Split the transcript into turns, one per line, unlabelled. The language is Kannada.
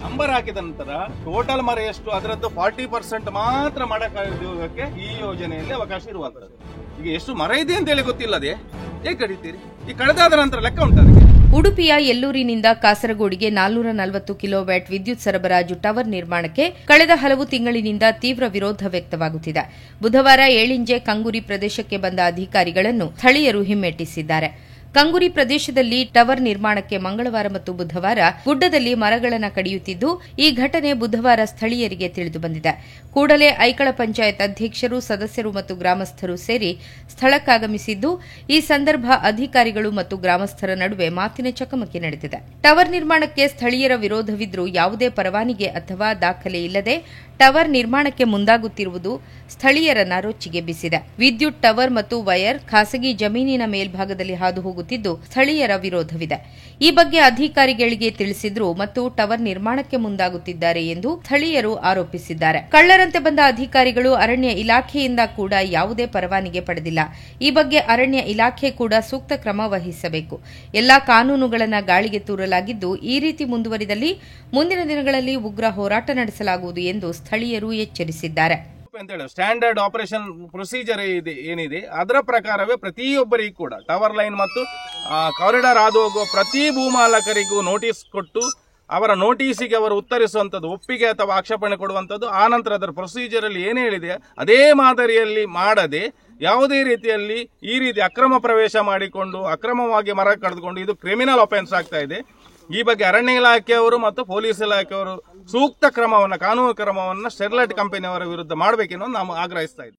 ನಂಬರ್ ಹಾಕಿದ ನಂತರ ಟೋಟಲ್ ಮರ ಎಷ್ಟು ಅದರದ್ದು 40% ಮಾತ್ರ ಮರ ಕಡಿಯೋದಕ್ಕೆ ಈ ಯೋಜನೆಯಲ್ಲಿ ಅವಕಾಶ ಇರುವಂತದ್ದು. ಈಗ ಎಷ್ಟು ಮರ ಇದೆ ಅಂತ ಹೇಳಿ ಗೊತ್ತಿಲ್ಲದೆ ಹೇಗೆ ಕಡಿತೀರಿ? ಈ ಕಳೆದಾದ ನಂತರ ಲೆಕ್ಕ ಉಂಟು ಅದಕ್ಕೆ.
ಉಡುಪಿಯ ಎಲ್ಲೂರಿನಿಂದ ಕಾಸರಗೋಡಿಗೆ 440 ಕಿಲೋವ್ಯಾಟ್ ವಿದ್ಯುತ್ ಸರಬರಾಜು ಟವರ್ ನಿರ್ಮಾಣಕ್ಕೆ ಕಳೆದ ಹಲವು ತಿಂಗಳಿನಿಂದ ತೀವ್ರ ವಿರೋಧ ವ್ಯಕ್ತವಾಗುತ್ತಿದೆ. ಬುಧವಾರ ಏಳಿಂಜೆ ಕಂಗುರಿ ಪ್ರದೇಶಕ್ಕೆ ಬಂದ ಅಧಿಕಾರಿಗಳನ್ನು ಸ್ಥಳೀಯರು ಹಿಮ್ಮೆಟ್ಟಿಸಿದ್ದಾರೆ. ಕಂಗುರಿ ಪ್ರದೇಶದಲ್ಲಿ ಟವರ್ ನಿರ್ಮಾಣಕ್ಕೆ ಮಂಗಳವಾರ ಮತ್ತು ಬುಧವಾರ ಗುಡ್ಡದಲ್ಲಿ ಮರಗಳನ್ನು ಕಡಿಯುತ್ತಿದ್ದು, ಈ ಘಟನೆ ಬುಧವಾರ ಸ್ಥಳೀಯರಿಗೆ ತಿಳಿದುಬಂದಿದೆ. ಕೂಡಲೇ ಐಕಳ ಪಂಚಾಯತ್ ಅಧ್ಯಕ್ಷರು, ಸದಸ್ಯರು ಮತ್ತು ಗ್ರಾಮಸ್ಥರು ಸೇರಿ ಸ್ಥಳಕ್ಕಾಗಮಿಸಿದ್ದು, ಈ ಸಂದರ್ಭ ಅಧಿಕಾರಿಗಳು ಮತ್ತು ಗ್ರಾಮಸ್ಥರ ನಡುವೆ ಮಾತಿನ ಚಕಮಕಿ ನಡೆದಿದೆ. ಟವರ್ ನಿರ್ಮಾಣಕ್ಕೆ ಸ್ಥಳೀಯರ ವಿರೋಧವಿದ್ದರೂ ಯಾವುದೇ ಪರವಾನಗಿ ಅಥವಾ ದಾಖಲೆ ಇಲ್ಲದೆ ಟವರ್ ನಿರ್ಮಾಣಕ್ಕೆ ಮುಂದಾಗುತ್ತಿರುವುದು ಸ್ಥಳೀಯರನ್ನ ರೊಚ್ಚಿಗೆಬ್ಬಿಸಿದೆ. ವಿದ್ಯುತ್ ಟವರ್ ಮತ್ತು ವೈರ್ ಖಾಸಗಿ ಜಮೀನಿನ ಮೇಲ್ಭಾಗದಲ್ಲಿ ಹಾದು ಹೋಗುತ್ತಿದ್ದು, ಸ್ಥಳೀಯರ ವಿರೋಧವಿದೆ. ಈ ಬಗ್ಗೆ ಅಧಿಕಾರಿಗಳಿಗೆ ತಿಳಿಸಿದ್ರು ಮತ್ತು ಟವರ್ ನಿರ್ಮಾಣಕ್ಕೆ ಮುಂದಾಗುತ್ತಿದ್ದಾರೆ ಎಂದು ಸ್ಥಳೀಯರು ಆರೋಪಿಸಿದ್ದಾರೆ. ಕಳ್ಳರಂತೆ ಬಂದ ಅಧಿಕಾರಿಗಳು ಅರಣ್ಯ ಇಲಾಖೆಯಿಂದ ಕೂಡ ಯಾವುದೇ ಪರವಾನಗಿ ಪಡೆದಿಲ್ಲ. ಈ ಬಗ್ಗೆ ಅರಣ್ಯ ಇಲಾಖೆ ಕೂಡ ಸೂಕ್ತ ಕ್ರಮ ವಹಿಸಬೇಕು. ಎಲ್ಲಾ ಕಾನೂನುಗಳನ್ನು ಗಾಳಿಗೆ ತೂರಲಾಗಿದ್ದು, ಈ ರೀತಿ ಮುಂದುವರಿದಲ್ಲಿ ಮುಂದಿನ ದಿನಗಳಲ್ಲಿ ಉಗ್ರ ಹೋರಾಟ ನಡೆಸಲಾಗುವುದು ಎಂದು ಸ್ಥಳೀಯರು ಎಚ್ಚರಿಸಿದ್ದಾರೆ.
ಸ್ಟ್ಯಾಂಡರ್ಡ್ ಆಪರೇಷನ್ ಪ್ರೊಸೀಜರ್ ಏನಿದೆ ಅದರ ಪ್ರಕಾರವೇ ಪ್ರತಿಯೊಬ್ಬರಿಗೂ ಕೂಡ ಟವರ್ ಲೈನ್ ಮತ್ತು ಕಾರಿಡಾರ್ ಹಾದು ಹೋಗುವ ಪ್ರತಿ ಭೂಮಾಲಕರಿಗೂ ನೋಟಿಸ್ ಕೊಟ್ಟು ಅವರ ನೋಟಿಸಿಗೆ ಅವರು ಉತ್ತರಿಸುವಂಥದ್ದು, ಒಪ್ಪಿಗೆ ಅಥವಾ ಆಕ್ಷೇಪಣೆ ಕೊಡುವಂಥದ್ದು, ಆ ನಂತರ ಅದರ ಪ್ರೊಸೀಜರ್ ಅಲ್ಲಿ ಏನು ಹೇಳಿದೆ ಅದೇ ಮಾದರಿಯಲ್ಲಿ ಮಾಡದೆ ಯಾವುದೇ ರೀತಿಯಲ್ಲಿ ಈ ರೀತಿ ಅಕ್ರಮ ಪ್ರವೇಶ ಮಾಡಿಕೊಂಡು ಅಕ್ರಮವಾಗಿ ಮರ ಕಡಿದುಕೊಂಡು ಇದು ಕ್ರಿಮಿನಲ್ ಅಫೆನ್ಸ್ ಆಗ್ತಾ ಇದೆ. ಈ ಬಗ್ಗೆ ಅರಣ್ಯ ಇಲಾಖೆಯವರು ಮತ್ತು ಪೊಲೀಸ್ ಇಲಾಖೆಯವರು ಸೂಕ್ತ ಕ್ರಮವನ್ನು, ಕಾನೂನು ಕ್ರಮವನ್ನು ಸ್ಟೆರ್ಲೈಟ್ ಕಂಪನಿಯವರ ವಿರುದ್ಧ ಮಾಡಬೇಕೆನ್ನೋದು ನಾವು ಆಗ್ರಹಿಸ್ತಾ ಇದ್ದೀವಿ.